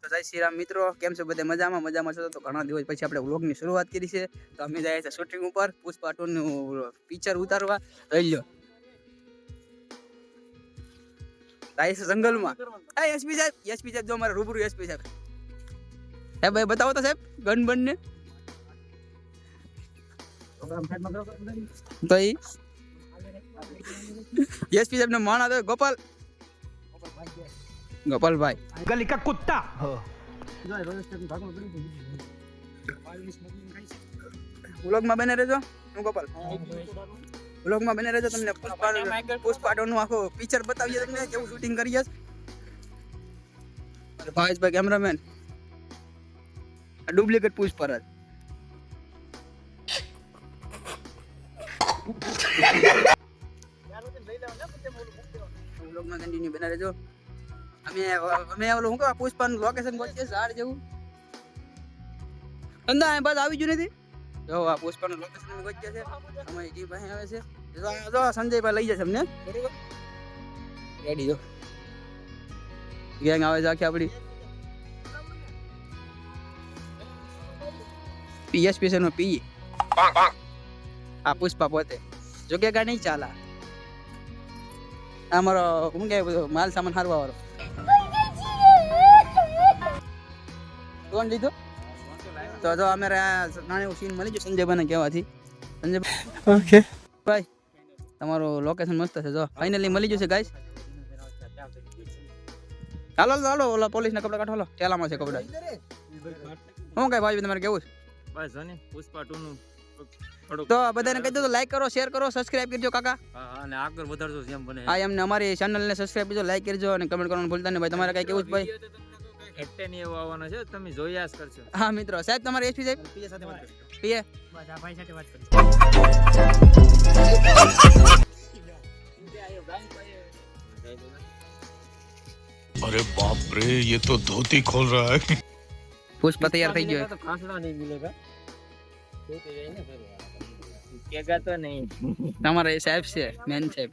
તો જય શ્રી રામ મિત્રો, કેમ છો બધા? મજામાં છો? તો ઘણા દિવસ પછી આપણે વ્લોગની શરૂઆત કરી છે. તો અમે જાય છે શૂટિંગ ઉપર, પુષ્પા 2 નું પિક્ચર ઉતારવા. રહી લો જાય છે જંગલમાં. એસપી સાહેબ જો અમારે રૂબરૂ એસપી સાહેબ. હે ભાઈ બતાવો તો સાહેબ ગન બનને તો ઈ એસપી સાહેબ ને માણા દે ગોપાલભાઈ गली का कुत्ता વ્લોગમાં બને રહેજો. હું ગોપાલ વ્લોગમાં બને રહેજો. તમને પુષ્પા 2 નું આખું પિક્ચર બતાવીએ તમને કેવું શૂટિંગ કરીએ. ભાઈ કેમેરામેન ડુપ્લિકેટ પુષ્પા વ્લોગમાં કન્ટિન્યુ બને રહેજો. અમે ઓલું શું કહેવાય પુષ્પાનું લોકેશન ગોતીએ ઝાડ જેવું. અંદા બસ આવી ગયું નથી. જો આ પુષ્પાનું લોકેશન અમે ગોતીએ છે. અમારી ટીમ પાસે આવે છે. જો સંજયભાઈ લઈ જશે અમને. બરોબર રેડી જો ગેંગ આવે છે આખી આપણી. પીએસપી છે નો પી આ પુષ્પા પોતે જોકે ગા નહીં ચાલા. અમારો શું કે માલ સામાન હારવા વાળો કોણ લીધો? તો જો અમારે નાનું સીન મળી ગયું સંજયભાઈને કહેવાથી. સંજયભાઈ ઓકે ભાઈ તમારું લોકેશન મસ્ત છે. જો ફાઇનલી મળી જશે ગાઈસ. હાલો હાલો ઓલા પોલીસના કપડા કાઢો. હાલો ટેલામાં છે કપડા. શું કઈ ભાઈ તમારે કેવું છે? બસ જોને પુષ્પા 2 નું તો બધાને કહી દો તો લાઈક કરો, શેર કરો, સબસ્ક્રાઇબ કરજો કાકા. હા અને આગળ વધારજો જેમ બને. હા એમને અમારી ચેનલને સબસ્ક્રાઇબ કરજો, લાઈક કરજો અને કમેન્ટ કરવાનું ભૂલતા નહીં. ભાઈ તમારે કઈ કેવું છે ભાઈ? એક્ટે ની એવો આવવાનો છે, તમે જોયા જ કરજો. હા મિત્રો સાહેબ તમારે એસપી સાહેબ પીએ સાથે વાત કરી. પીએ बस आ भाई साथे बात करी अरे बाप रे ये तो धोती खोल रहा है. પુષ્પા તૈયાર થઈ ગયો. તો કાંસડા નહીં મિલેગા. જોતે જઈને ફરવા. કેગા તો નહીં. તમારે સાહેબ છે મેન સાહેબ.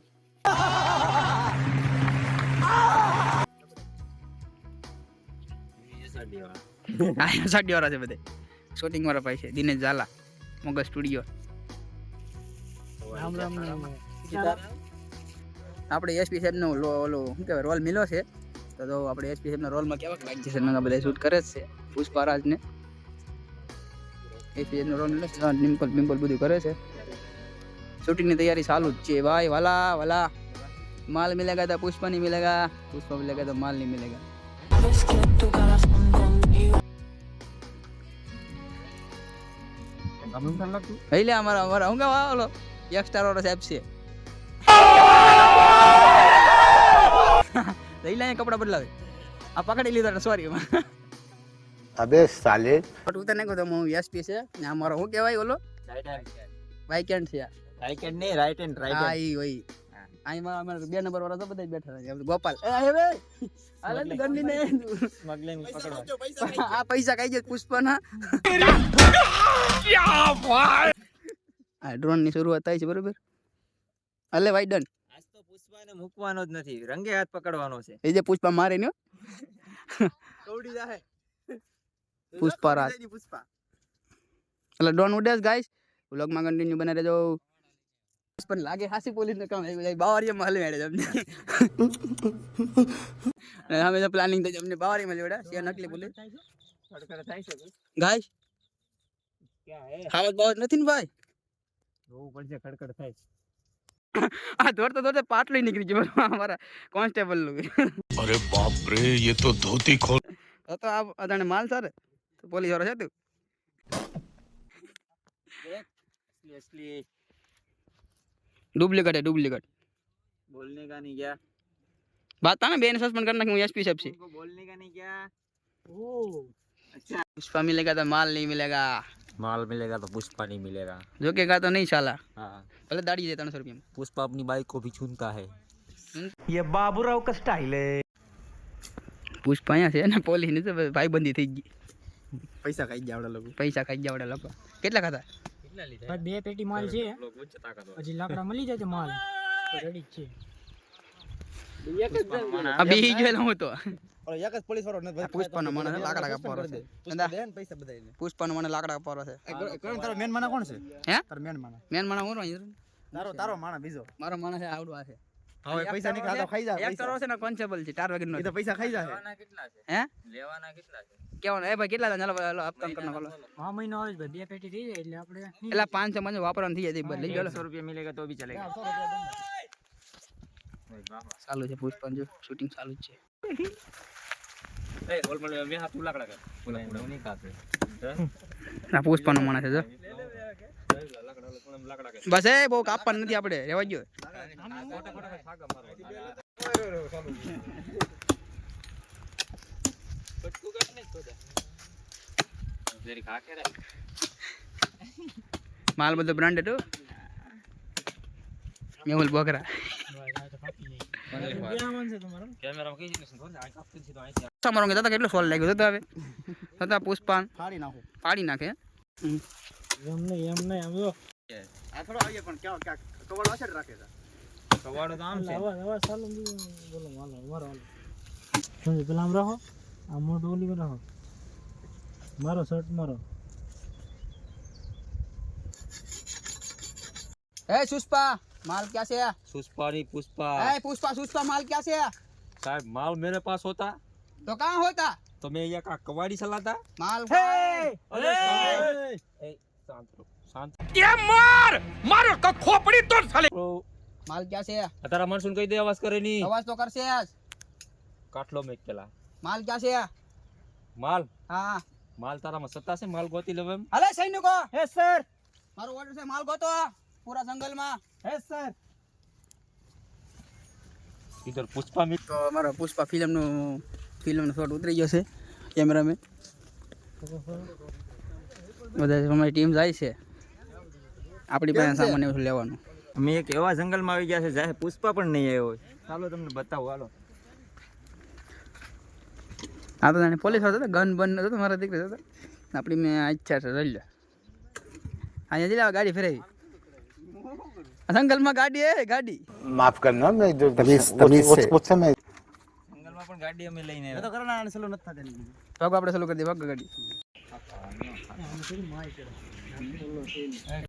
આ સાડી વાળા છે બધે. શૂટિંગ વાળા ભાઈ છે દિનેશ ઝાલા મોગલ સ્ટુડિયો. राम राम આપણે એસપી સાહેબ નો ઓલો શું કહેવાય રોલ મિલો છે. તો જો આપણે એસપી સાહેબ ના રોલમાં કેવા લાગી જશે નકા બધા શૂટ કરે જ છે પુષ્પા રાજ ને. એસપી સાહેબ નો રોલ મિલો છે. ડિમ્પલ બધું કરે છે. શૂટિંગ ની તૈયારી ચાલુ જ છે ભાઈ. વાલા વાલા माल मिलेगा तो पुष्पा नहीं मिलेगा, पुष्पा मिलेगा तो माल नहीं मिलेगा. એટલે અમારા હું કેવા ઓલો એક સ્ટાર વાળો સાહેબ છે. લઈ લે કપડા બદલાવે. આ પકડી લીધા સોરી. अबे साले તું તને કહું તો હું એસપી છે ને અમારો શું કહેવાય ઓલો વાઇકેન્ટ છે. રાઈટ હેન્ડ નહીં, રાઈટ હેન્ડ રાઈટ હા ઈ હોય. આમાં અમારે 2 નંબર વાળા તો બધા બેઠા છે. ગોપાલ એ હવે આલે ગંડી ને સ્મગલિંગ પકડવા. આ પૈસા કઈ જાય પુષ્પા ના. આ ડ્રોન ની શરૂઆત થાય છે બરોબર. અલે ભાઈ ડન. આજ તો પુષ્પાને મૂકવાનો જ નથી, રંગે હાથ પકડવાનો છે. એ જે પુષ્પા મારે ને કવડી જાહે પુષ્પા રાજ. એટલે ડ્રોન ઉડે ગાઈસ. વ્લોગ માં કન્ટિન્યુ બને રહેજો. પણ લાગે હાસી પોલીસ ને કામ આવી જાય બાવરિયા માં હલવાડે તમને. અમે તો પ્લાનિંગ થઈ અમને બાવરિયા માં લેવડા છે નકલી પોલીસ ખડખડ થાય છે ગાઈસ. ક્યાં હે ખાવત બાવત નથી ને ભાઈ. જોવું પડશે. ખડખડ થાય. આ દોડતો પાટલી નીકળી ગયો અમારા કોન્સ્ટેબલ નું. अरे बाप रे ये तो धोती खोल. તો આ અદાણે માલ સારે તો પોલીસ વાળો છે તું. असली डुप्लीकेट है डुप्लीकेट. बोलने का नहीं क्या? बात था ना बेन सस्पेंड करना कि एसपी साहब से. तुमको बोलने का नहीं क्या? ओ अच्छा पुष्पा मिलेगा तो माल नहीं मिलेगा. माल मिलेगा तो पुष्पा नहीं मिलेगा. जो के कहा तो नहीं साला. हाँ भले दाढ़ी दे 300 रुपये में. पुष्पा अपनी बाइक को भी छूता है. ये बाबूराव का स्टाइल है. पुष्पा અહીંયા છે ને પોલીસ ની તો ભાઈબંધી થઈ ગઈ. પૈસા ખાઈ ગયા આવડા લોકો. પૈસા ખાઈ ગયા આવડા લોકો. કેટલા ખાતા? કેટલા લીધા? ભાઈ 2 પેટી માલ છે. લોકો ઉચ્ચ તાકાત હજી લાકડા મળી જાય તો માલ રેડી છે. આ બી ગયેલો હું તો એક જ પોલીસ વાળો નથી પુષ્પાનો મને લાકડા કાપવાનો છે પુષ્પા દે ને પૈસા બધાયને પુષ્પાનો મને લાકડા કાપવાનો છે કોણ તારો મેન માણા કોણ છે હે તારો મેન માણા મેન માણા હું રહું તારો માણા બીજો મારો માણસ છે આવડો આ છે હવે પૈસા નીકળા તો ખાઈ જા એક કરો છે ને કોન્સ્ટેબલ છે 4 વાગે નો એ તો પૈસા ખાઈ જા હે કેવાનું એ ભાઈ કેટલા ચાલો અપકામ કરનો બોલો આ મહિનો આવે છે ભાઈ 2 પેટી થઈ જાય એટલે આપણે એટલે 500 માં વાપરવાનું થઈ જાય લઈ ગયો ₹100 મિલેગા તો ભી ચલેગા ચાલુ છે પુષ્પન જો શૂટિંગ ચાલુ જ છે ના પુષ્પાનો માણસ છે જો બસ એ બહુ કાપવાનું નથી આપણે રેવા ગયો માલ બધો બ્રાન્ડેડ હો મેહુલ બોકરા તમારો દાદા કેટલો સોલ લાગ્યો તો હવે દાદા પુષ્પાન ફાડી નાખે એમ નહીં આમ જો આ થોડો આવીએ પણ ક્યાં કવાડો હશે રાખે છે કવાડો તો આમ છે હવે ચાલો બોલો મારો મારો સમજ પેલા આમ રાખો આ મોઢું ઓલી રાખો મારો શર્ટ મારો ए पुष्पा माल क्या से है पुष्पा नहीं पुष्पा ए पुष्पा माल क्या से है साहब माल मेरे पास होता तो कहाँ होता तो मैं यहाँ का कवाड़ी चलाता माल अरे शांत रहो शांत रहो। माल क्या से है तारा मन सुन कही दे आवाज करे नहीं आवाज तो कर से आज काट लो मैं केला माल क्या से है माल हाँ माल तारा में सत्ता से माल गोती लेवे एम। अरे सैनिको હે સર मारो ऑर्डर से माल गोतो पूरा जंगल में હે સર इधर पुष्पा में तो हमारा पुष्पा फिल्म नो शॉट उतरी गयो છે કેમેરા में બધા અમારી ટીમ જાય છે આપણી પાસે સામાન એવું લેવાનું અમે એક એવા જંગલમાં આવી ગયા છે જ્યાં પુષ્પા પણ નહીં આવ્યો હોય ચાલો તમને બતાવો હાલો આ તો જાણે પોલીસ હતો ગન બન હતો મારા દીકરી હતો આપણી મેં ઈચ્છા છે લઈ લે અહીંયા જઈ ગાડી ફેરવી જંગલમાં ગાડી હે ગાડી माफ करना मैं जो उस समय જંગલમાં પણ ગાડી અમે લઈને એ તો કરણા સલો નથી થતા ની પગ આપણે ચાલુ કરી દે પગ ગાડી